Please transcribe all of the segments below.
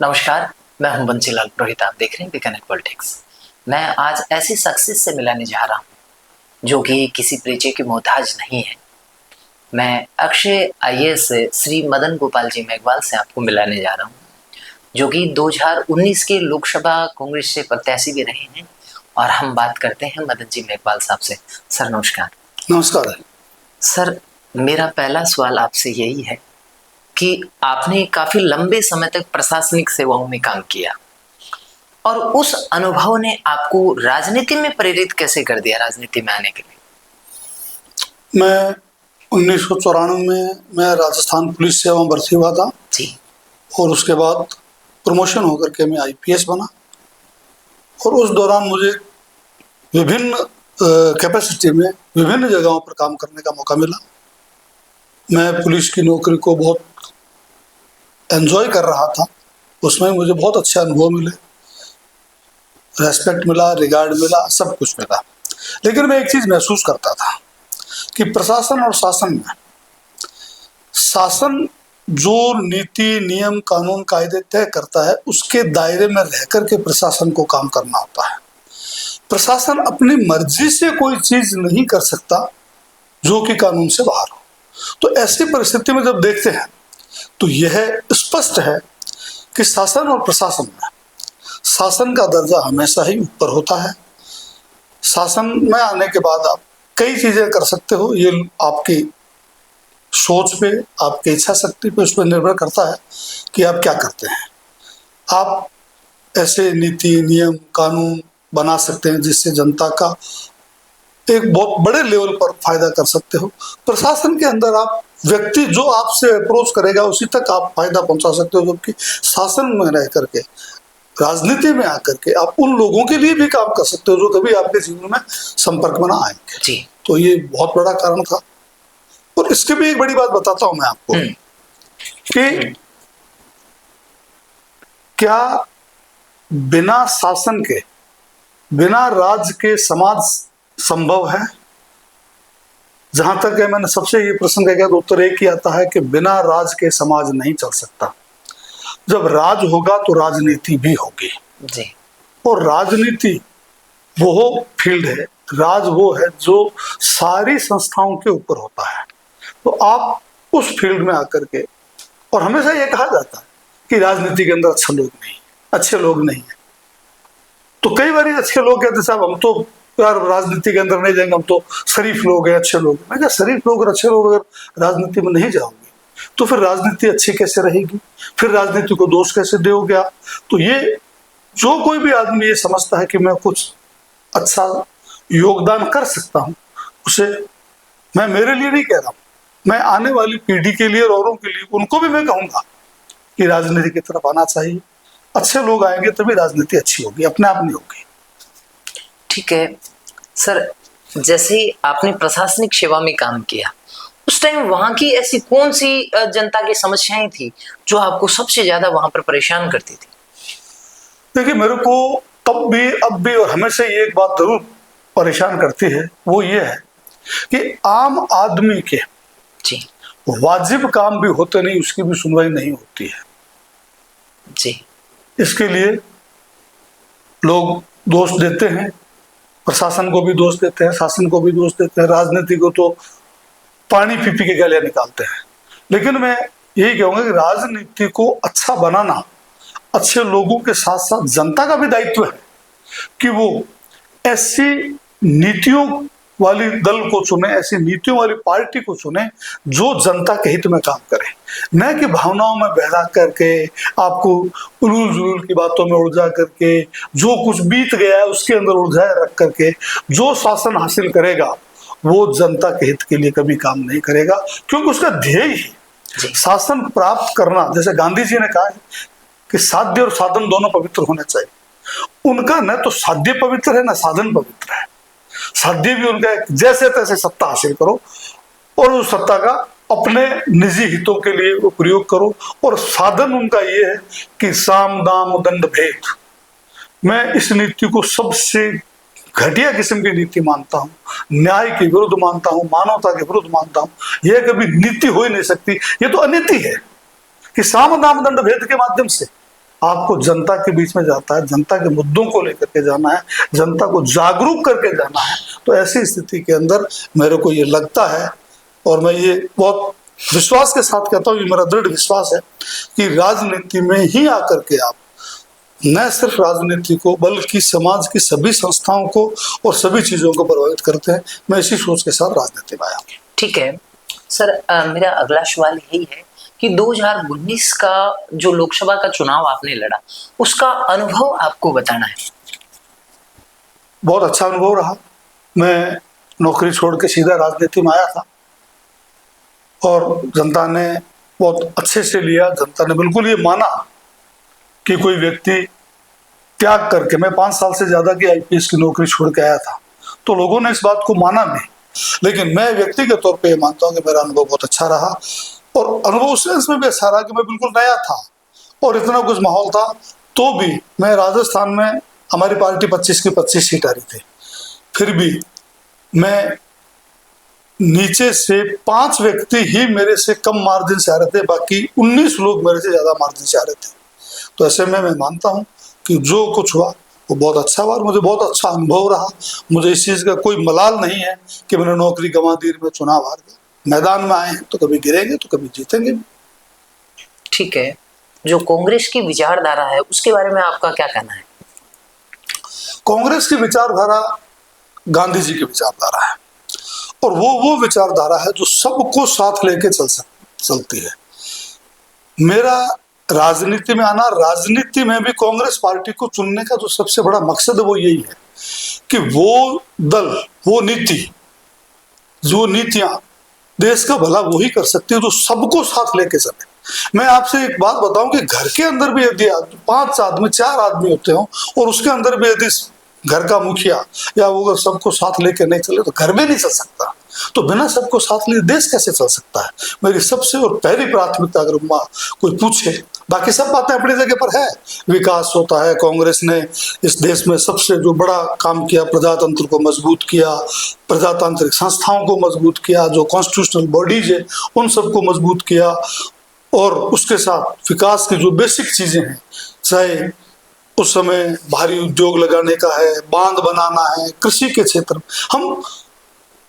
नमस्कार, मैं हूं बंसीलाल पुरोहित। आप देख रहे हैं द कनेक्ट पॉलिटिक्स। मैं आज ऐसी शख्सियत से मिलाने जा रहा हूं जो कि किसी परिचय की मोहताज नहीं है। मैं अक्षय आईएएस से श्री मदन गोपाल जी मेघवाल से आपको मिलाने जा रहा हूं, जो कि 2019 के लोकसभा कांग्रेस से प्रत्याशी भी रहे हैं। और हम बात करते हैं मदन जी मेघवाल साहब से। सर नमस्कार। नमस्कार सर, मेरा पहला सवाल आपसे यही है कि आपने काफी लंबे समय तक प्रशासनिक सेवाओं में काम किया और उस अनुभव ने आपको राजनीति में प्रेरित कैसे कर दिया, राजनीति में आने के लिए? मैं 1994 में मैं राजस्थान पुलिस सेवा में भर्ती हुआ था जी। और उसके बाद प्रमोशन होकर के मैं आईपीएस बना और उस दौरान मुझे विभिन्न कैपेसिटी में विभिन्न जगहों पर काम करने का मौका मिला। मैं पुलिस की नौकरी को बहुत एंजॉय कर रहा था। उसमें मुझे बहुत अच्छे अनुभव मिले, रेस्पेक्ट मिला, रिगार्ड मिला, सब कुछ मिला। लेकिन मैं एक चीज महसूस करता था कि प्रशासन और शासन में शासन जो नीति नियम कानून कायदे तय करता है उसके दायरे में रह करके प्रशासन को काम करना होता है। प्रशासन अपनी मर्जी से कोई चीज नहीं कर सकता जो कि कानून से बाहर हो। तो ऐसी परिस्थिति में जब देखते हैं तो यह स्पष्ट है कि शासन और प्रशासन में शासन का दर्जा हमेशा ही ऊपर होता है। शासन में आने के बाद आप कई चीजें कर सकते हो, ये आपकी सोच पे, आपकी इच्छा शक्ति पे, उस पर निर्भर करता है कि आप क्या करते हैं। आप ऐसे नीति नियम कानून बना सकते हैं जिससे जनता का एक बहुत बड़े लेवल पर फायदा कर सकते हो। प्रशासन के अंदर आप व्यक्ति जो आपसे अप्रोच करेगा उसी तक आप फायदा पहुंचा सकते हो, जबकि शासन में रह करके राजनीति में आकर के आप उन लोगों के लिए भी काम कर सकते हो जो कभी आपके जीवन में संपर्क में ना आएंगे जी। तो ये बहुत बड़ा कारण था। और इसके भी एक बड़ी बात बताता हूं मैं आपको कि क्या बिना शासन के, बिना राज के समाज संभव है? जहां तक है, मैंने सबसे ये प्रश्न कहा तो उत्तर एक ही आता है कि बिना राज के समाज नहीं चल सकता। जब राज होगा तो राजनीति भी होगी जी। और राजनीति वो फील्ड है, राज वो है जो सारी संस्थाओं के ऊपर होता है। तो आप उस फील्ड में आकर के, और हमेशा ये कहा जाता है कि राजनीति के अंदर अच्छे लोग नहीं है। तो कई बार अच्छे लोग कहते साहब हम तो यार राजनीति के अंदर नहीं जाएंगे, हम तो शरीफ लोग हैं, अच्छे लोग हैं। मैं क्या, शरीफ लोग और अच्छे लोग अगर राजनीति में नहीं जाओगे तो फिर राजनीति अच्छी कैसे रहेगी? फिर राजनीति को दोष कैसे दोगे आप? तो ये जो कोई भी आदमी ये समझता है कि मैं कुछ अच्छा योगदान कर सकता हूं, उसे मैं मेरे लिए नहीं कह रहा हूं, मैं आने वाली पीढ़ी के लिए और औरों के लिए उनको भी मैं कहूंगा कि राजनीति की तरफ आना चाहिए। अच्छे लोग आएंगे तभी राजनीति अच्छी होगी, अपने आप नहीं होगी। ठीक है सर, जैसे ही आपने प्रशासनिक सेवा में काम किया उस टाइम वहां की ऐसी कौन सी जनता की समस्याएं थी जो आपको सबसे ज्यादा वहां पर परेशान करती थी? देखिए, मेरे को तब भी अब भी और हमेशा ये एक बात जरूर परेशान करती है, वो ये है कि आम आदमी के जी वाजिब काम भी होते नहीं, उसकी भी सुनवाई नहीं होती है जी। इसके लिए लोग दोष देते हैं, प्रशासन को भी दोष देते हैं, शासन को भी दोष देते हैं, राजनीति को तो पानी पी पी के गले निकालते हैं। लेकिन मैं यही कहूंगा कि राजनीति को अच्छा बनाना अच्छे लोगों के साथ साथ जनता का भी दायित्व है कि वो ऐसी नीतियों वाली दल को चुने, ऐसी नीतियों वाली पार्टी को चुने जो जनता के हित में काम करे, न कि भावनाओं में बहला करके आपको उलूल जुलूल की बातों में उलझा करके, जो कुछ बीत गया है उसके अंदर उलझाए रख करके जो शासन हासिल करेगा वो जनता के हित के लिए कभी काम नहीं करेगा, क्योंकि उसका ध्येय ही शासन प्राप्त करना। जैसे गांधी जी ने कहा है कि साध्य और साधन दोनों पवित्र होने चाहिए। उनका न तो साध्य पवित्र है, न साधन पवित्र है। साध्य भी उनका जैसे तैसे सत्ता हासिल करो और उस सत्ता का अपने निजी हितों के लिए वो प्रयोग करो, और साधन उनका ये है कि साम दाम दंड भेद। मैं इस नीति को सबसे घटिया किस्म की नीति मानता हूँ, न्याय के विरुद्ध मानता हूँ, मानवता के विरुद्ध मानता हूँ। यह कभी नीति हो ही नहीं सकती, ये तो अनीति है कि साम दाम दंड भेद के माध्यम से आपको जनता के बीच में जाता है, जनता के मुद्दों को लेकर के जाना है, जनता को जागरूक करके जाना है। तो ऐसी स्थिति के अंदर मेरे को ये लगता है, और मैं ये बहुत विश्वास के साथ कहता हूँ, ये मेरा दृढ़ विश्वास है कि राजनीति में ही आकर के आप न सिर्फ राजनीति को बल्कि समाज की सभी संस्थाओं को और सभी चीजों को प्रभावित करते हैं। मैं इसी सोच के साथ राजनीति में आया हूँ। ठीक है सर, मेरा अगला सवाल यही है कि 2019 का जो लोकसभा का चुनाव आपने लड़ा, उसका अनुभव आपको बताना है। बहुत अच्छा अनुभव रहा। मैं नौकरी छोड़ के सीधा राजनीति में आया था और जनता ने बहुत अच्छे से लिया। जनता ने बिल्कुल ये माना कि कोई व्यक्ति त्याग करके, मैं 5 साल से ज्यादा की आईपीएस की नौकरी छोड़ के आया था, तो लोगों ने इस बात को माना भी। लेकिन मैं व्यक्तिगत तौर पे ये मानता हूँ कि मेरा अनुभव बहुत अच्छा रहा, और अनुभव उस सेंस में भी अच्छा रहा कि मैं बिल्कुल नया था और इतना कुछ माहौल था, तो भी मैं राजस्थान में, हमारी पार्टी 25 की 25 सीट आ रही थी, फिर भी मैं नीचे से 5 व्यक्ति ही मेरे से कम मार्जिन से आ रहे थे, बाकी 19 लोग मेरे से ज्यादा मार्जिन से आ रहे थे। तो ऐसे में मैं मानता हूँ कि जो कुछ हुआ वो बहुत अच्छा हुआ और मुझे बहुत अच्छा अनुभव रहा। मुझे इस चीज़ का कोई मलाल नहीं है कि मैंने नौकरी गंवा दी, मैं चुनाव हार गया। मैदान में आए हैं तो कभी गिरेंगे तो कभी जीतेंगे। ठीक है, जो कांग्रेस की विचारधारा है उसके बारे में आपका क्या कहना है? कांग्रेस की विचारधारा गांधी जी की विचारधारा है, और वो विचारधारा है जो सबको साथ लेके चलती है। मेरा राजनीति में आना, राजनीति में भी कांग्रेस पार्टी को चुनने का जो सबसे बड़ा मकसद है वो यही है कि वो दल, वो नीति, जो नीतियां देश का भला वही कर सकती है जो सबको साथ लेके चले। मैं आपसे एक बात बताऊं कि घर के अंदर भी यदि 5 आदमी 4 आदमी होते हो और उसके अंदर भी यदि घर का मुखिया या वो अगर सबको साथ लेके नहीं चले तो घर में नहीं चल सकता। तो बिना सबको साथ लिए देश कैसे चल सकता है? मेरी सबसे और पहली प्राथमिकता अगर कोई पूछे, बाकी सब बातें अपनी जगह पर है, विकास होता है। कांग्रेस ने इस देश में सबसे जो बड़ा काम किया, प्रजातंत्र को मजबूत किया, प्रजातांत्रिक संस्थाओं को मजबूत किया, जो कॉन्स्टिट्यूशनल बॉडीज है उन सबको मजबूत किया, और उसके साथ विकास की जो बेसिक चीजें हैं, चाहे उस समय भारी उद्योग लगाने का है, बांध बनाना है, कृषि के क्षेत्र में हम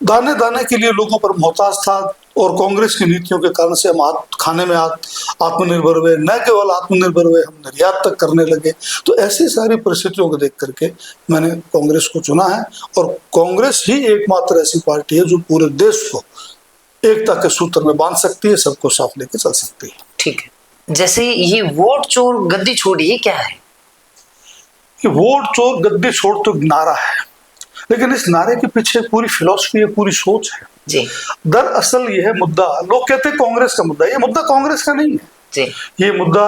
दाने दाने के लिए लोगों पर मोहताज था, और कांग्रेस की नीतियों के कारण से हम खाने में आत्मनिर्भर हुए, न केवल आत्मनिर्भर हुए, हम निर्यात तक करने लगे। तो ऐसी सारी परिस्थितियों को देख करके मैंने कांग्रेस को चुना है, और कांग्रेस ही एकमात्र ऐसी पार्टी है जो पूरे देश को एकता के सूत्र में बांध सकती है, सबको साथ लेके चल सकती है। ठीक है, जैसे ये वोट चोर गद्दी छोड़, ये क्या है? कि वोट चोर गद्दी छोड़ तो नारा है, लेकिन इस नारे के पीछे पूरी फिलॉसफी है, पूरी सोच है जी। दरअसल यह मुद्दा, लोग कहते हैं कांग्रेस का मुद्दा, ये मुद्दा कांग्रेस का नहीं है जी। ये मुद्दा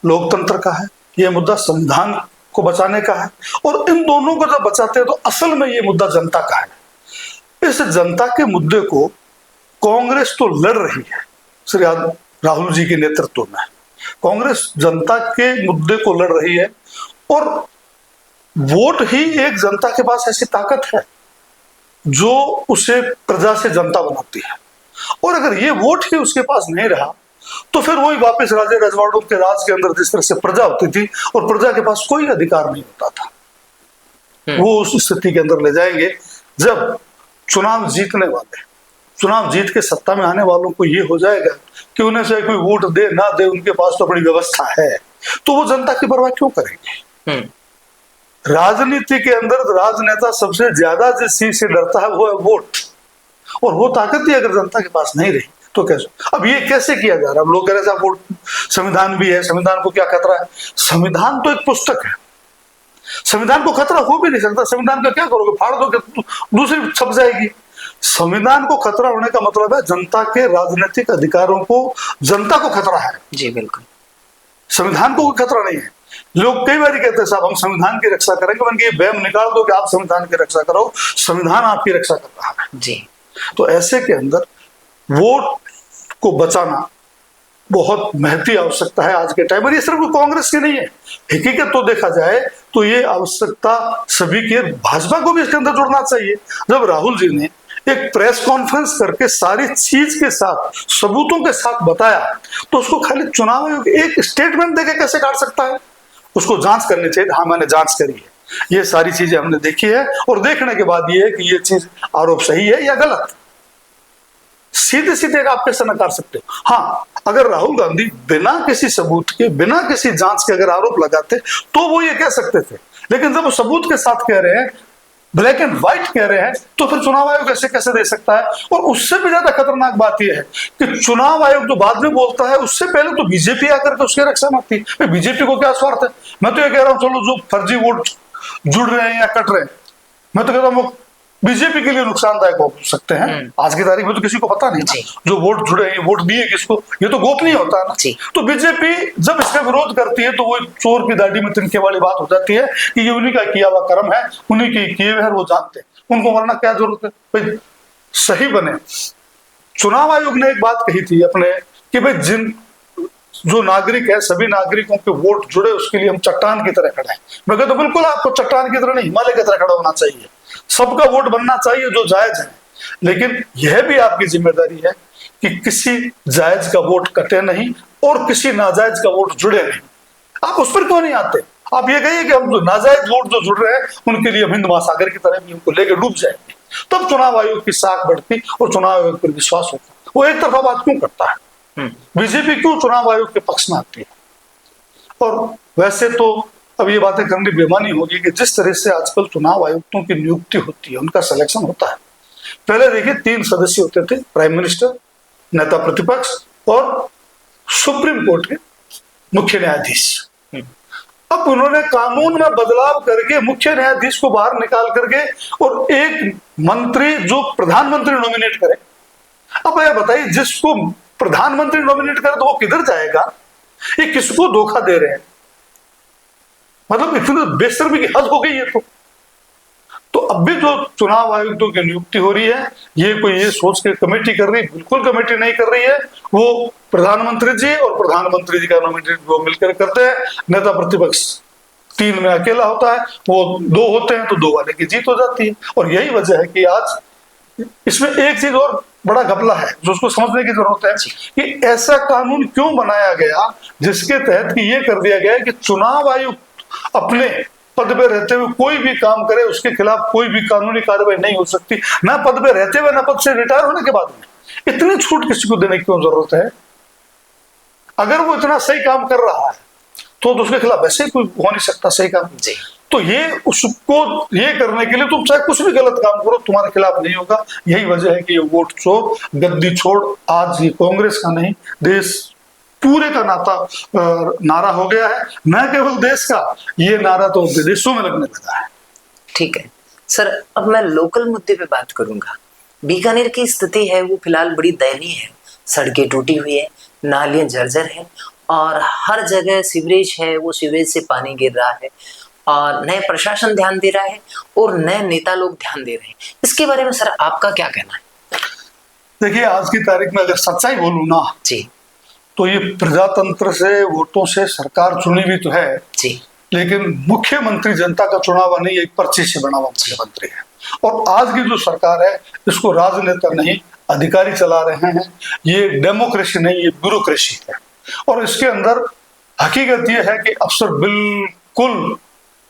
लोकतंत्र का है, ये मुद्दा संविधान को बचाने का है, और इन दोनों को जब बचाते हैं तो असल में ये मुद्दा जनता का है। इस जनता के मुद्दे को कांग्रेस तो लड़ रही है, श्री राहुल जी के नेतृत्व में कांग्रेस जनता के मुद्दे को लड़ रही है, और वोट ही एक जनता के पास ऐसी ताकत है जो उसे प्रजा से जनता बनाती है। और अगर ये वोट ही उसके पास नहीं रहा तो फिर वही वापस राजे रजवाड़ों के राज के अंदर जिस तरह से प्रजा होती थी और प्रजा के पास कोई अधिकार नहीं होता था, वो उस स्थिति के अंदर ले जाएंगे जब चुनाव जीतने वाले, चुनाव जीत के सत्ता में आने वालों को ये हो जाएगा कि उन्हें चाहे कोई वोट दे ना दे, उनके पास तो अपनी व्यवस्था है, तो वो जनता की परवाह क्यों करेंगे? राजनीति के अंदर राजनेता सबसे ज्यादा जिस चीज से डरता है वो है वोट, और वो ताकत ही अगर जनता के पास नहीं रही तो कैसे? अब ये कैसे किया जा रहा है? अब लोग कह रहे हैं वोट, संविधान भी है, संविधान को क्या खतरा है? संविधान तो एक पुस्तक है, संविधान को खतरा हो भी नहीं सकता। संविधान का क्या करोगे? फाड़ दोगे, दूसरी छप जाएगी। संविधान को खतरा होने का मतलब है जनता के राजनीतिक अधिकारों को, जनता को खतरा है। जी बिल्कुल, संविधान को कोई खतरा नहीं है। लोग कई बार कहते हैं साहब हम संविधान की रक्षा करेंगे, मैंने ये बैम निकाल दो कि आप संविधान की रक्षा करो, संविधान आपकी रक्षा कर रहा है जी। तो ऐसे के अंदर वोट को बचाना बहुत महती आवश्यकता है आज के टाइम में। ये सिर्फ कांग्रेस की नहीं है, हकीकत तो देखा जाए तो ये आवश्यकता सभी के, भाजपा को भी इसके अंदर जुड़ना चाहिए। जब राहुल जी ने एक प्रेस कॉन्फ्रेंस करके सारी चीज के साथ सबूतों के साथ बताया, तो उसको खाली चुनाव आयोग एक स्टेटमेंट देके कैसे काट सकता है? उसको जांच करनी चाहिए। हाँ, मैंने जांच करी है, ये सारी चीजें हमने देखी है, और देखने के बाद ये है कि ये चीज आरोप सही है या गलत। सीधे सीधे आप कैसे नकार सकते हो? हाँ, अगर राहुल गांधी बिना किसी सबूत के, बिना किसी जांच के अगर आरोप लगाते तो वो ये कह सकते थे, लेकिन जब वो सबूत के साथ कह रहे हैं, ब्लैक एंड व्हाइट कह रहे हैं, तो फिर चुनाव आयोग ऐसे कैसे दे सकता है? और उससे भी ज्यादा खतरनाक बात यह है कि चुनाव आयोग जो बाद में बोलता है, उससे पहले तो बीजेपी आकर के उसकी रक्षा मांगती है। बीजेपी को क्या स्वार्थ है? मैं तो ये कह रहा हूं, चलो जो फर्जी वोट जुड़ रहे हैं या कट रहे हैं, मैं तो कहता हूं वो बीजेपी के लिए नुकसानदायक हो सकते हैं। आज की तारीख में तो किसी को पता नहीं ना, जो वोट जुड़े हैं, वोट दिए किसको, ये तो गोपनीय होता है ना। तो बीजेपी जब इसका विरोध करती है तो वो चोर की दाढ़ी में तिनके वाली बात हो जाती है कि ये उन्हीं का किया हुआ कर्म है, उन्हीं के किए हुए हैं, वो जानते हैं, उनको मरना क्या जरूरत है भाई, सही बने। चुनाव आयोग ने एक बात कही थी अपने कि भाई जिन जो नागरिक है, सभी नागरिकों के वोट जुड़े, उसके लिए हम चट्टान की तरह खड़े हैं। मैं कहता बिल्कुल आपको चट्टान की तरह नहीं, हिमालय की तरह खड़ा होना चाहिए, सबका वोट बनना चाहिए जो जायज है, लेकिन यह भी आपकी जिम्मेदारी है कि किसी जायज का वोट कटे नहीं और किसी नाजायज का वोट जुड़े नहीं। आप उस पर क्यों नहीं आते? आप ये कहिए कि हम जो नाजायज वोट जो जुड़ रहे हैं उनके लिए हिंद महासागर की तरह भी उनको लेकर डूब जाएंगे, तब चुनाव आयोग की साख बढ़ती और चुनाव आयोग पर विश्वास होता। वो एक तरफा बात क्यों करता है? बीजेपी क्यों चुनाव आयोग के पक्ष में आती है? और वैसे तो अब ये बातें करनी बेमानी होगी कि जिस तरह से आजकल चुनाव आयुक्तों की नियुक्ति होती है, उनका सिलेक्शन होता है, पहले देखिए 3 सदस्य होते थे, प्राइम मिनिस्टर, नेता प्रतिपक्ष और सुप्रीम कोर्ट के मुख्य न्यायाधीश। अब उन्होंने कानून में बदलाव करके मुख्य न्यायाधीश को बाहर निकाल करके और एक मंत्री जो प्रधानमंत्री नॉमिनेट करे। अब यह बताइए, जिसको प्रधानमंत्री नॉमिनेट करे तो वो किधर जाएगा? ये किसको धोखा दे रहे हैं? मतलब इतनी बेशर्मी की हद हो गई है। तो अब भी जो चुनाव आयुक्तों की नियुक्ति हो रही है, ये कोई ये सोच के कमेटी कर रही है? बिल्कुल कमेटी नहीं कर रही है, वो प्रधानमंत्री जी और प्रधानमंत्री जी का नॉमिनेट वो मिलकर करते हैं। नेता प्रतिपक्ष 3 में अकेला होता है, वो 2 होते हैं तो 2 वाले की जीत हो जाती है। और यही वजह है कि आज इसमें एक चीज और बड़ा घपला है जो उसको समझने की जरूरत है कि ऐसा कानून क्यों बनाया गया जिसके तहत कि ये कर दिया गया है कि चुनाव आयुक्त अपने पद पे रहते हुए कोई भी काम करे, उसके खिलाफ कोई भी कानूनी कार्रवाई नहीं हो सकती, ना पद पे रहते हुए ना पद से रिटायर होने के बाद में। इतनी छूट किसी को देने की क्यों जरूरत है? अगर वो इतना सही काम कर रहा है तो उसके खिलाफ वैसे ही कोई हो नहीं सकता सही काम। तो ये उसको ये करने के लिए तुम चाहे कुछ भी गलत काम करो, तुम्हारे खिलाफ नहीं होगा। यही वजह है कि ये वोट चोर, गद्दी छोड़ आज ये कांग्रेस का नहीं, देश पूरे का नारा हो गया है। न केवल देश का, ये नारा तो विदेशों में लगने लगा है। ठीक है सर, अब मैं लोकल मुद्दे पे बात करूंगा। बीकानेर की स्थिति है वो फिलहाल बड़ी दयनीय है। सड़कें टूटी हुई है, नालियां जर्जर है और हर जगह सीवरेज है, वो सीवरेज से पानी गिर रहा है और नए प्रशासन ध्यान दे रहा है और नए नेता लोग ध्यान दे रहे हैं। इसके बारे में सर आपका क्या कहना है? देखिए, आज की तारीख में अगर सच्चाई बोलूं ना जी, तो ये प्रजातंत्र से, वोटों से सरकार चुनी भी तो है जी, लेकिन मुख्यमंत्री जनता का चुनाव नहीं, एक पर्ची से बना हुआ मुख्यमंत्री है। और आज की जो सरकार है, इसको राजनेता नहीं अधिकारी चला रहे हैं। ये डेमोक्रेसी नहीं, ये ब्यूरोक्रेसी है। और इसके अंदर हकीकत ये है कि अफसर बिल्कुल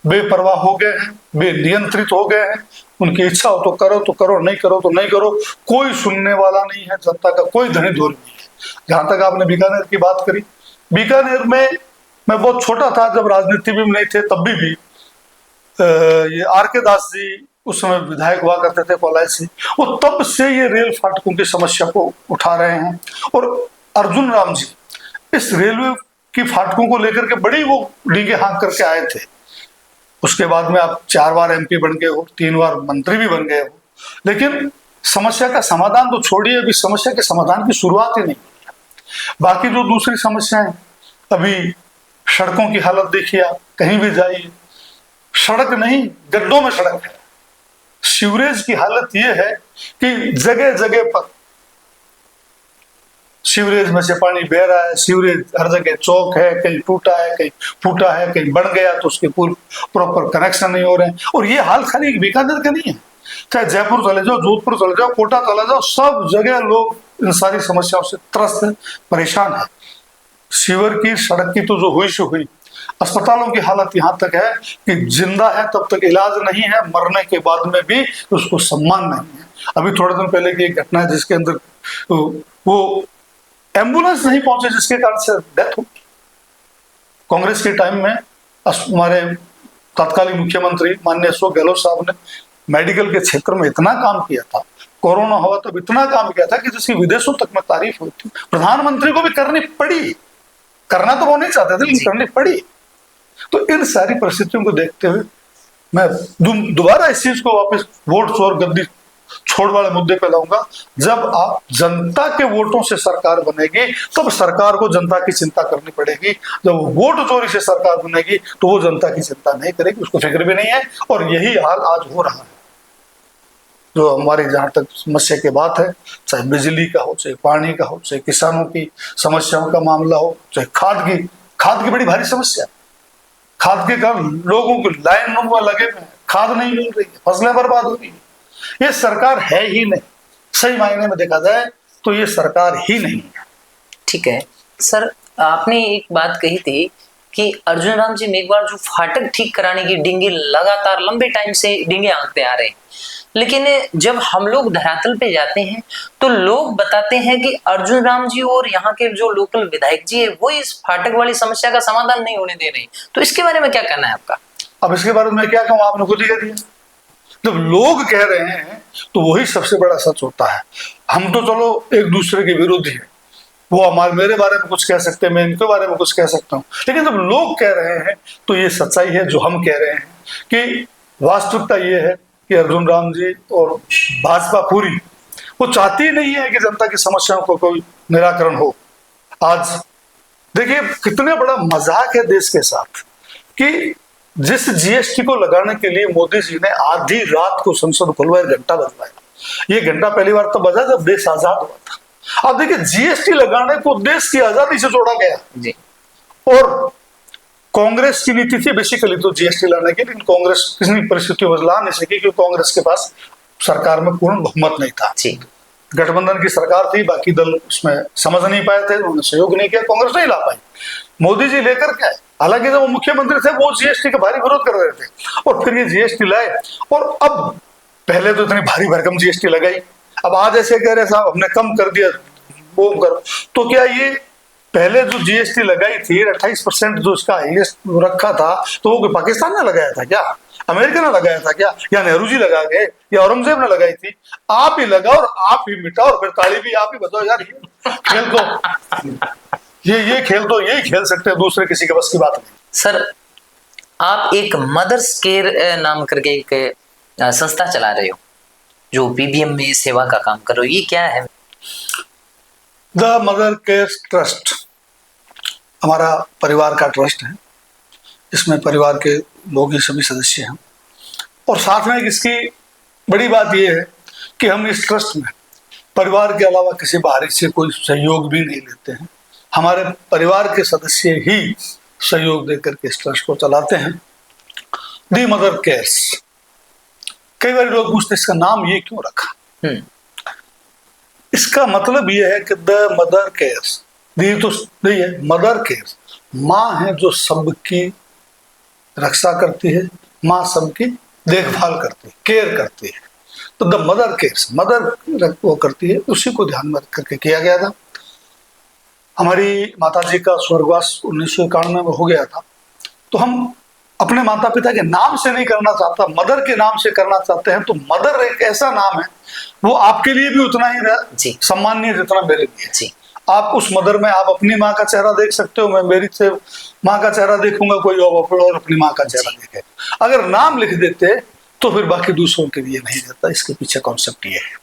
बेपरवाह हो गए हैं, बेनियंत्रित हो गए हैं। उनकी इच्छा हो तो करो, नहीं करो तो नहीं करो। कोई सुनने वाला नहीं है, जनता का कोई धनी धोर नहीं है। जहां तक आपने बीकानेर की बात करी, बीकानेर में मैं बहुत छोटा था जब राजनीति में नहीं थे, तब भी ये आर.के. दास जी उस समय विधायक हुआ करते थे कोलाई से, वो तब से ये रेल फाटकों की समस्या को उठा रहे हैं। और अर्जुन राम जी इस रेलवे की फाटकों को लेकर के बड़ी वो डींगे हाँक करके आए थे। उसके बाद में आप 4 बार MP बन गए हो, 3 बार मंत्री भी बन गए हो, लेकिन समस्या का समाधान तो छोड़िए, अभी समस्या के समाधान की शुरुआत ही नहीं। बाकी जो दूसरी समस्याएं, अभी सड़कों की हालत देखिए, आप कहीं भी जाइए सड़क नहीं, गड्ढों में सड़क है। सीवरेज की हालत यह है कि जगह जगह पर सीवरेज में से पानी बह रहा है। सीवरेज हर जगह चौक है, कहीं टूटा है, कहीं फूटा है, कहीं बन गया तो उसके प्रॉपर कनेक्शन नहीं हो रहे हैं। और ये हाल खाली बीकानेर का नहीं है, चाहे जयपुर चले जाओ, जोधपुर चले जाओ, कोटा चले जाओ, सब जगह लोग इन सारी समस्याओं से त्रस्त हैं, परेशान है। सीवर की, सड़क की तो जो हुई से हुई, अस्पतालों की हालत यहाँ तक है कि जिंदा है तब तक इलाज नहीं है, मरने के बाद में भी उसको सम्मान नहीं है। अभी थोड़े दिन पहले की एक घटना है जिसके अंदर वो एम्बुलेंस नहीं पहुंचे, जिसके कारण से डेथ हो। कांग्रेस के टाइम में हमारे तत्कालीन मुख्यमंत्री माननीय अशोक गहलोत साहब ने मेडिकल के क्षेत्र में इतना काम किया था, कोरोना हुआ तब इतना काम किया था कि जिसकी विदेशों तक में तारीफ हुई थी। प्रधानमंत्री को भी करनी पड़ी, करना तो वो नहीं चाहते थे लेकिन करनी पड़ी। तो इन सारी परिस्थितियों को देखते हुए मैं दोबारा इस चीज को वापस वोट चोर गद्दी छोड़ वाले मुद्दे पे लाऊंगा। जब आप जनता के वोटों से सरकार बनेगी तब सरकार को जनता की चिंता करनी पड़ेगी। जब वोट चोरी से सरकार बनेगी तो वो जनता की चिंता नहीं करेगी, उसको फिक्र भी नहीं है। और यही हाल आज हो रहा है। जो हमारी जहां तक समस्या की बात है, चाहे बिजली का हो, चाहे पानी का हो, चाहे किसानों की समस्याओं का मामला हो, चाहे खाद की बड़ी भारी समस्या। खाद के कारण लोगों को लाइनों में लगे हुए हैं, खाद नहीं मिल रही है, फसलें बर्बाद हो रही है। ये सरकार है ही नहीं, सही मायने में देखा जाए तो ये सरकार ही नहीं है। ठीक है सर, आपने एक बात कही थी कि अर्जुन राम जी मेघवाल जो फाटक ठीक कराने की डींगे लगातार लंबे टाइम से डींगे आंकते आ रहे हैं, लेकिन जब हम लोग धरातल पे जाते हैं तो लोग बताते हैं कि अर्जुन राम जी और यहाँ के जो लोकल विधायक जी है वो इस फाटक वाली समस्या का समाधान नहीं होने दे रहे। तो इसके बारे में क्या कहना है आपका? अब इसके बारे में क्या कहूँ, आपने खुद ही कह दिया। जब लोग कह रहे हैं तो वही सबसे बड़ा सच होता है। हम तो चलो एक दूसरे के विरोध ही है, वो हमारे मेरे बारे में कुछ कह सकते हैं, मैं इनके बारे में कुछ कह सकता हूँ, लेकिन जब लोग कह रहे हैं तो ये सच्चाई है जो हम कह रहे हैं कि वास्तविकता ये है कि अर्जुन राम जी और भाजपा पूरी वो चाहती नहीं है कि जनता की समस्याओं को कोई निराकरण हो। आज देखिए कितने बड़ा मजाक है देश के साथ कि जिस जीएसटी को लगाने के लिए मोदी जी ने आधी रात को संसद खुलवाया, घंटा बजवाया। ये घंटा पहली बार तब बजा जब देश आजाद हुआ था। अब देखिए जीएसटी लगाने को देश की आजादी से जोड़ा गया जी। और कांग्रेस की नीति थी बेसिकली तो जीएसटी लाने की, लेकिन कांग्रेस किसी परिस्थितियों में ला नहीं सकी क्योंकि कांग्रेस के पास सरकार में पूर्ण बहुमत नहीं था। गठबंधन की सरकार थी, बाकी दल उसमें समझ नहीं पाए थे, उन्होंने सहयोग नहीं किया, कांग्रेस नहीं ला पाई। मोदी जी लेकर के, हालांकि जब वो मुख्यमंत्री थे वो जीएसटी का भारी विरोध कर रहे थे और फिर ये जीएसटी लाए। और अब पहले तो इतनी भारी भरकम जीएसटी लगाई, अब आज ऐसे कह रहे साहब हमने कम कर दिया, वो करो। तो क्या ये पहले जो जीएसटी लगाई थी 28% जो इसका हाईएस्ट रखा था, तो वो पाकिस्तान ने लगाया था क्या, अमेरिका ने लगाया था क्या, या नेहरू जी लगा गए, या औरंगजेब ने लगाई थी? आप ही लगाओ और आप ही मिटाओ और फिर ताली भी आप ही बताओ। यार खेल तो ये खेल तो यही खेल सकते हैं, दूसरे किसी के बस की बात नहीं। सर आप एक मदर्स केयर नाम करके एक संस्था चला रहे हो जो पीबीएम में सेवा का काम कर रहे हो, ये क्या है? द मदर केयर ट्रस्ट हमारा परिवार का ट्रस्ट है। इसमें परिवार के लोग ही सभी सदस्य हैं और साथ में इसकी बड़ी बात यह है कि हम इस ट्रस्ट में परिवार के अलावा किसी बाहरी से कोई सहयोग भी नहीं लेते हैं। हमारे परिवार के सदस्य ही सहयोग देकर के इस ट्रस्ट को चलाते हैं। दी मदर केयर्स, कई बार लोग पूछते इसका नाम ये क्यों रखा? इसका मतलब ये है कि द मदर केयर्स, दी तो नहीं है, मदर केयर्स, माँ है जो सबकी रक्षा करती है, माँ सबकी देखभाल करती है, केयर करती है। तो द मदर केयर्स, मदर वो करती है, उसी को ध्यान में रख करके किया गया था। हमारी माता जी का स्वर्गवास 1991 में हो गया था, तो हम अपने माता पिता के नाम से नहीं करना चाहता, मदर के नाम से करना चाहते हैं। तो मदर एक ऐसा नाम है वो आपके लिए भी उतना ही सम्माननीय जितना मेरे लिए जी। आप उस मदर में आप अपनी माँ का चेहरा देख सकते हो, मैं मेरी से माँ का चेहरा देखूंगा, कोई और अपनी माँ का चेहरा देखे। अगर नाम लिख देते तो फिर बाकी दूसरों के लिए नहीं रहता। इसके पीछे कॉन्सेप्ट ये है।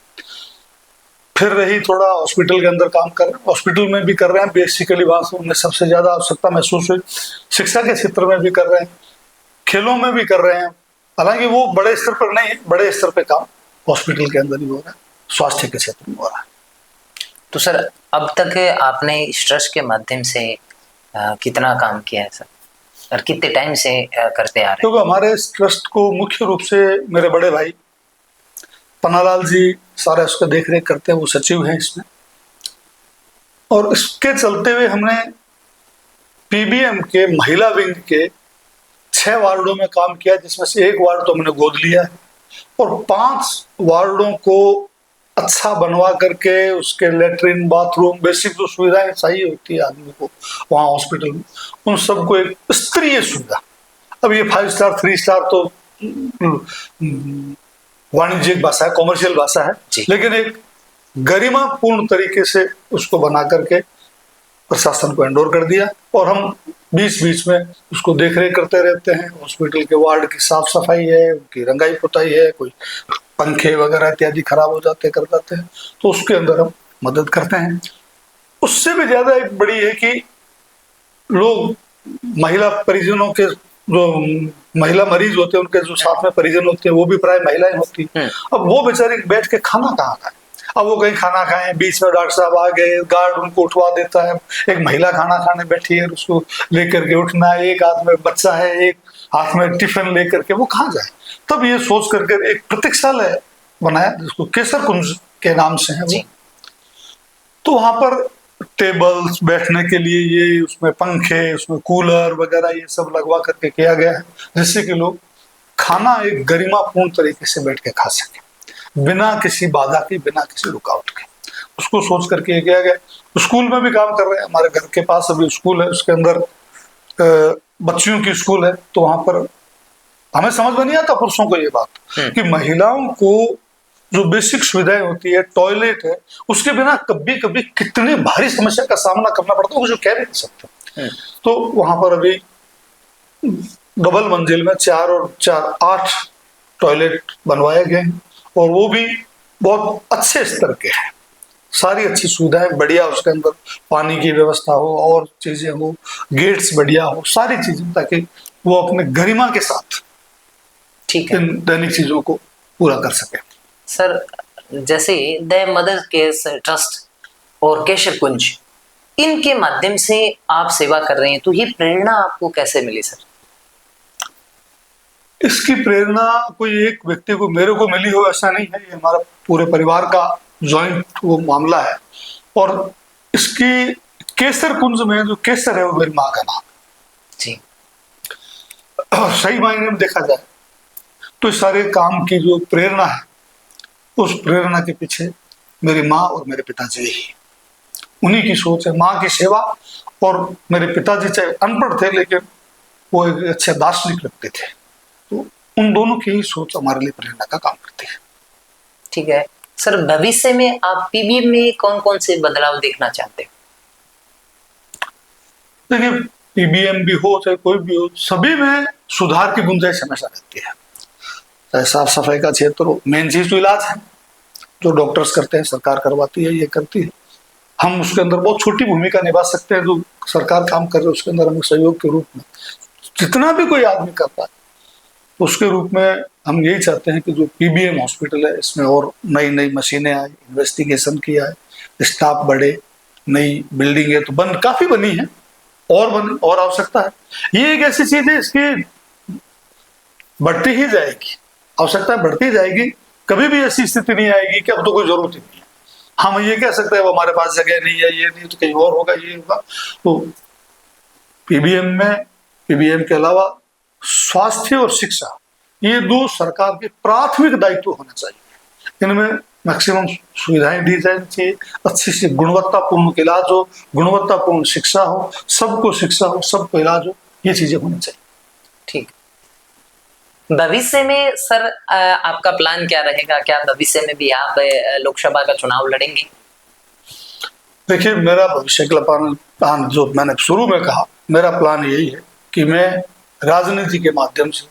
फिर रही थोड़ा हॉस्पिटल के अंदर काम कर रहे हैं, हॉस्पिटल में भी कर रहे हैं, बेसिकली वहां से उन्हें सबसे ज्यादा आवश्यकता महसूस हुई। शिक्षा के क्षेत्र में भी कर रहे हैं, खेलों में भी कर रहे हैं, हालांकि वो बड़े स्तर पर नहीं है, बड़े स्तर पे काम हॉस्पिटल के अंदर ही हो रहा है, स्वास्थ्य के क्षेत्र में हो रहा है। तो सर अब तक आपने इस ट्रस्ट के माध्यम से कितना काम किया है सर, और कितने टाइम से करते आ रहे हैं? क्योंकि हमारे इस ट्रस्ट को मुख्य रूप से मेरे बड़े भाई पन्नालाल जी सारा उसका देख रेख करते हैं, वो सचिव हैं इसमें। और इसके चलते हुए हमने पीबीएम के महिला विंग के 6 वार्डों में काम किया, जिसमें से 1 वार्ड तो हमने गोद लिया है और 5 वार्डों को अच्छा बनवा करके उसके लेटरिन, बाथरूम, बेसिक जो सुविधाएं चाहिए होती है आदमी को वहाँ हॉस्पिटल में, उन सबको एक स्तरीय सुविधा। अब ये 5 स्टार 3 स्टार तो वाणिज्यिक भाषा है, कॉमर्शियल भाषा है, लेकिन एक गरिमापूर्ण तरीके से उसको बना करके प्रशासन को हैंडओवर कर दिया। और हम बीच बीच में उसको देख रेख करते रहते हैं। हॉस्पिटल के वार्ड की साफ सफाई है, उनकी रंगाई पुताई है, कोई पंखे वगैरह इत्यादि खराब हो जाते कर जाते हैं तो उसके अंदर हम मदद करते हैं। उससे भी ज्यादा एक बड़ी है कि लोग महिला परिजनों के, जो महिला मरीज होते हैं उनके जो साथ में परिजन होते हैं वो भी प्राय महिलाएं होती हैं। अब वो बेचारे बैठ के खाना कहाँ खाए, अब वो कहीं खाना खाएं, बीच में डॉक्टर साहब आ गए, गार्ड उनको उठवा देता है, एक महिला खाना खाने बैठी है, उसको लेकर के उठना है, एक हाथ में बच्चा है, एक हाथ में टिफिन लेकर के वो कहाँ जाए। तब ये सोच करके एक प्रतीक्षालय बनाया जिसको केसर कुंज के नाम से है वो। तो वहां पर टेबल्स बैठने के लिए, ये उसमें पंखे, उसमें कूलर वगैरह ये सब लगवा करके किया गया है, जिससे कि लोग खाना एक गरिमापूर्ण तरीके से बैठ के खा सके, बिना किसी बाधा के, बिना किसी रुकावट के। उसको सोच करके किया गया। स्कूल में भी काम कर रहे हैं, हमारे घर के पास अभी स्कूल है, उसके अंदर बच्चियों की स्कूल है। तो वहां पर हमें समझ में नहीं आता पुरुषों को ये बात कि महिलाओं को जो बेसिक सुविधाएं होती है, टॉयलेट है, उसके बिना कभी कभी कितने भारी समस्या का सामना करना पड़ता है, वो जो कह भी नहीं सकते। तो वहां पर अभी डबल मंजिल में 4 और 4 8 टॉयलेट बनवाए गए हैं और वो भी बहुत अच्छे स्तर के हैं। सारी अच्छी सुविधाएं बढ़िया, उसके अंदर पानी की व्यवस्था हो और चीजें हो, गेट्स बढ़िया हो, सारी चीजें, ताकि वो अपने गरिमा के साथ ठीक है इन दैनिक चीजों को पूरा कर सके। सर, जैसे द मदर केयर ट्रस्ट और केसर कुंज, इनके माध्यम से आप सेवा कर रहे हैं, तो ये प्रेरणा आपको कैसे मिली सर? इसकी प्रेरणा कोई एक व्यक्ति को, मेरे को मिली हो ऐसा नहीं है, ये हमारा पूरे परिवार का जॉइंट वो मामला है। और इसकी केसर कुंज में जो केसर है वो मेरी माँ का नाम जी। सही मायने में देखा जाए तो इस सारे काम की जो प्रेरणा है, उस प्रेरणा के पीछे मेरी माँ और मेरे पिताजी ही, उन्हीं की सोच है। माँ की सेवा, और मेरे पिताजी चाहे अनपढ़ थे लेकिन वो एक अच्छे दार्शनिक लगते थे, तो उन दोनों की ही सोच हमारे लिए प्रेरणा का काम करती है। ठीक है सर, भविष्य में आप पीबीएम में कौन कौन से बदलाव देखना चाहते हैं? देखिए, पीबीएम भी हो चाहे कोई भी हो, सभी में सुधार की गुंजाइश हमेशा रहती है। चाहे साफ सफाई का क्षेत्र हो, मेन चीज तो इलाज है, जो डॉक्टर्स करते हैं, सरकार करवाती है, ये करती है। हम उसके अंदर बहुत छोटी भूमिका निभा सकते हैं, जो सरकार काम कर रही है उसके अंदर हम सहयोग के रूप में जितना भी कोई आदमी करता है उसके रूप में हम यही चाहते हैं कि जो पीबीएम हॉस्पिटल है इसमें और नई नई मशीनें आए, इन्वेस्टिगेशन किया है, स्टाफ बढ़े, नई बिल्डिंग है तो काफी बनी है, और आवश्यकता है। ये एक ऐसी चीज है, इसकी बढ़ती ही जाएगी, आवश्यकता बढ़ती जाएगी, कभी भी ऐसी स्थिति नहीं आएगी कि अब तो कोई जरूरत ही नहीं है। हम ये कह सकते हैं वो हमारे पास जगह नहीं है, ये नहीं तो कहीं और होगा, ये होगा। तो पीबीएम के अलावा स्वास्थ्य और शिक्षा, ये 2 सरकार के प्राथमिक दायित्व होना चाहिए। इनमें मैक्सिमम सुविधाएं दी जानी चाहिए, अच्छी सी गुणवत्तापूर्ण इलाज हो, गुणवत्तापूर्ण शिक्षा हो, सबको शिक्षा हो, सबको इलाज हो, ये चीजें होनी चाहिए। ठीक। भविष्य में सर आपका प्लान क्या रहेगा? क्या भविष्य में भी आप लोकसभा का चुनाव लड़ेंगे? देखिए, मेरा भविष्य का प्लान जो मैंने शुरू में कहा, मेरा प्लान यही है कि मैं राजनीति के माध्यम से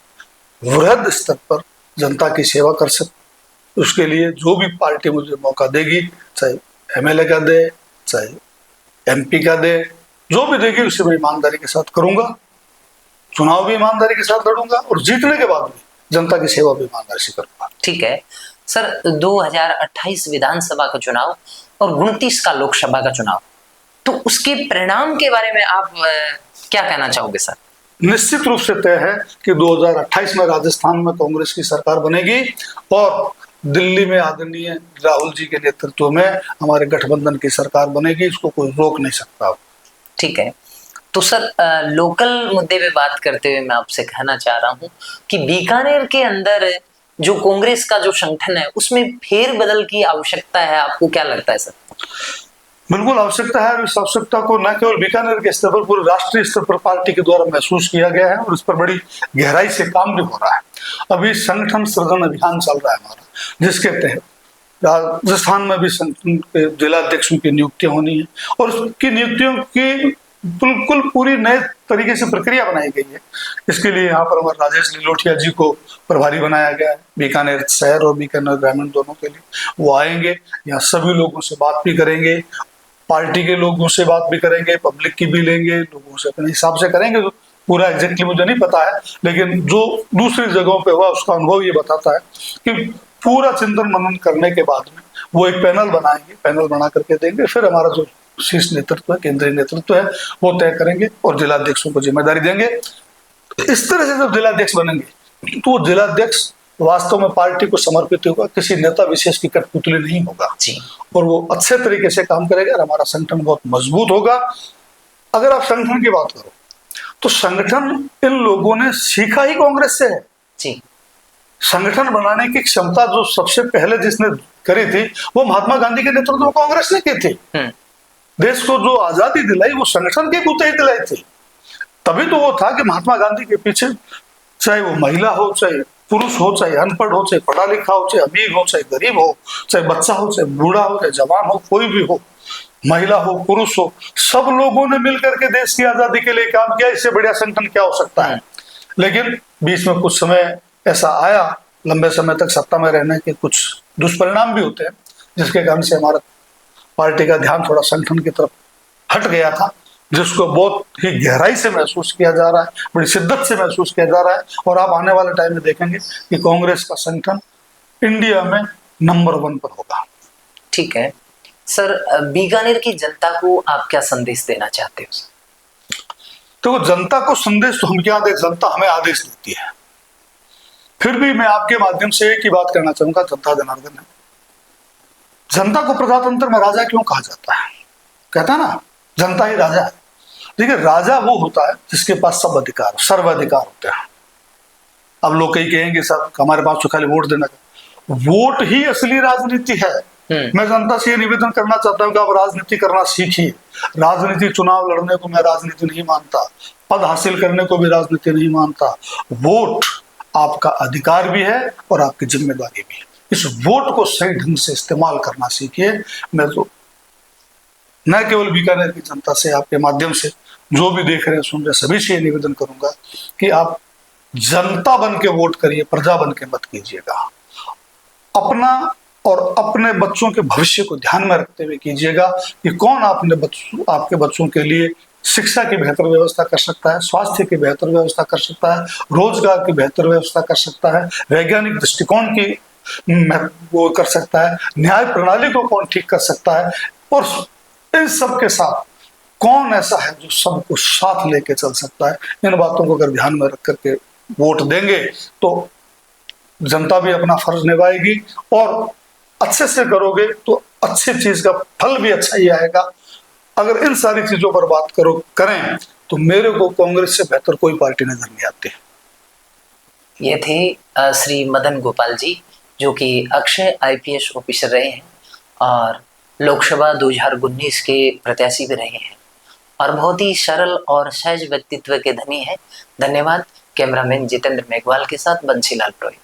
वृहद स्तर पर जनता की सेवा कर सकूं। उसके लिए जो भी पार्टी मुझे मौका देगी, चाहे एमएलए का दे, चाहे एमपी का दे, जो भी देगी उसे मैं ईमानदारी के साथ करूंगा। चुनाव भी ईमानदारी के साथ लड़ूंगा और जीतने के बाद भी जनता की सेवा भी ईमानदारी से करूंगा। ठीक है सर, 2028 विधानसभा का चुनाव और 29 का लोकसभा का चुनाव, तो उसके परिणाम के बारे में आप क्या कहना चाहोगे सर? निश्चित रूप से तय है कि 2028 में राजस्थान में कांग्रेस की सरकार बनेगी और दिल्ली में आदरणीय राहुल जी के नेतृत्व में हमारे गठबंधन की सरकार बनेगी, इसको कोई रोक नहीं सकता। ठीक है, तो सर लोकल मुद्दे पे बात करते हुए मैं आपसे कहना चाह रहा हूँ कि बीकानेर के अंदर जो कांग्रेस का जो संगठन है उसमें फेरबदल की आवश्यकता है, आपको क्या लगता है सर? बिल्कुल आवश्यकता है। इस आवश्यकता को न केवल बीकानेर के स्तर पर, पूरे राष्ट्रीय स्तर पर पार्टी के द्वारा महसूस किया गया है और इस पर बड़ी गहराई से काम भी हो रहा है। अभी संगठन सृजन अभियान चल रहा है हमारा, जिसके तहत राजस्थान में भी संगठन के जिलाध्यक्षों की नियुक्तियां होनी है और उसकी नियुक्तियों की बिल्कुल पूरी नए तरीके से प्रक्रिया बनाई गई है। इसके लिए यहाँ पर हमारे राजेश लिलोटिया जी को प्रभारी बनाया गया है, बीकानेर शहर और बीकानेर ग्रामीण दोनों के लिए। वो आएंगे, यहाँ सभी लोगों से बात भी करेंगे, पार्टी के लोगों से बात भी करेंगे, पब्लिक की भी लेंगे, लोगों से अपने हिसाब से करेंगे। तो पूरा एग्जैक्टली मुझे नहीं पता है, लेकिन जो दूसरी जगहों पे हुआ उसका अनुभव ये बताता है कि पूरा चिंतन मनन करने के बाद में वो एक पैनल बनाएंगे, पैनल बना करके देंगे, फिर हमारा जो शीर्ष नेतृत्व है, केंद्रीय नेतृत्व है, वो तय करेंगे और जिलाध्यक्षों को जिम्मेदारी देंगे। इस तरह से जब जिलाध्यक्ष बनेंगे तो वो जिलाध्यक्ष वास्तव में पार्टी को समर्पित होगा, किसी नेता विशेष की कठपुतली नहीं होगा और वो अच्छे तरीके से काम करेगा और हमारा संगठन बहुत मजबूत होगा। अगर आप संगठन की बात करो तो संगठन इन लोगों ने सीखा ही कांग्रेस से है जी। संगठन बनाने की क्षमता जो सबसे पहले जिसने करी थी वो महात्मा गांधी के नेतृत्व में कांग्रेस ने की थी। देश को जो आजादी दिलाई वो संगठन के बूते ही दिलाई थी। तभी तो वो था कि महात्मा गांधी के पीछे चाहे वो महिला हो, चाहे पुरुष हो, चाहे अनपढ़ हो, चाहे पढ़ा लिखा हो, चाहे अमीर हो, चाहे गरीब हो, चाहे बच्चा हो, चाहे बूढ़ा हो, चाहे जवान हो, कोई भी हो, महिला हो, पुरुष हो, सब लोगों ने मिलकर के देश की आजादी के लिए काम किया। इससे बढ़िया संगठन क्या हो सकता है। लेकिन बीच में कुछ समय ऐसा आया, लंबे समय तक सत्ता में रहने के कुछ दुष्परिणाम भी होते हैं, जिसके कारण से हमारा पार्टी का ध्यान थोड़ा संगठन की तरफ हट गया था, जिसको बहुत ही गहराई से महसूस किया जा रहा है, बड़ी शिद्दत से महसूस किया जा रहा है। और आप आने वाले टाइम में देखेंगे कि कांग्रेस का संगठन इंडिया में नंबर 1 पर होगा। ठीक है सर, बीकानेर की जनता को आप क्या संदेश देना चाहते हो? तो जनता को संदेश तो हम क्या दें, जनता हमें आदेश देती है। फिर भी मैं आपके माध्यम से एक ही बात कहना चाहूंगा, जनता जनार्दन है, जनता को प्रजातंत्र में राजा क्यों कहा जाता है? कहता है ना, जनता ही राजा है। देखिए, राजा वो होता है जिसके पास सब अधिकार, सर्वाधिकार होते हैं। अब लोग कहीं कहेंगे सर हमारे पास तो खाली वोट देना का, वोट ही असली राजनीति है। मैं जनता से ये निवेदन करना चाहता हूं कि आप राजनीति करना सीखिए। राजनीति चुनाव लड़ने को मैं राजनीति नहीं मानता, पद हासिल करने को भी राजनीति नहीं मानता। वोट आपका अधिकार भी है और आपकी जिम्मेदारी भी है। इस वोट को सही ढंग से इस्तेमाल करना सीखिए। मैं तो न केवल बीकानेर की जनता से, आपके माध्यम से जो भी देख रहे हैं, सुन रहे, सभी से निवेदन करूंगा कि आप जनता बन के वोट करिए, प्रजा बन के मत कीजिएगा। अपना और अपने बच्चों के भविष्य को ध्यान में रखते हुए कीजिएगा कि कौन आपके बच्चों के लिए शिक्षा की बेहतर व्यवस्था कर सकता है, स्वास्थ्य की बेहतर व्यवस्था कर सकता है, रोजगार की बेहतर व्यवस्था कर सकता है, वैज्ञानिक दृष्टिकोण की वो कर सकता है, न्याय प्रणाली को कौन ठीक कर सकता है, और इन सब के साथ कौन ऐसा है जो सबको साथ लेके चल सकता है। इन बातों को अगर ध्यान में रख करके वोट देंगे तो जनता भी अपना फर्ज निभाएगी, और अच्छे से करोगे तो अच्छी चीज का फल भी अच्छा ही आएगा। अगर इन सारी चीजों पर बात करें तो मेरे को कांग्रेस से बेहतर कोई पार्टी नजर नहीं आती। ये थे श्री मदन गोपाल जी, जो कि अक्षय IPS ऑफिसर रहे हैं और लोकसभा 2019 के प्रत्याशी भी रहे हैं और बहुत ही सरल और सहज व्यक्तित्व के धनी हैं। धन्यवाद। कैमरामैन जितेंद्र मेघवाल के साथ बंसीलाल प्रोहित।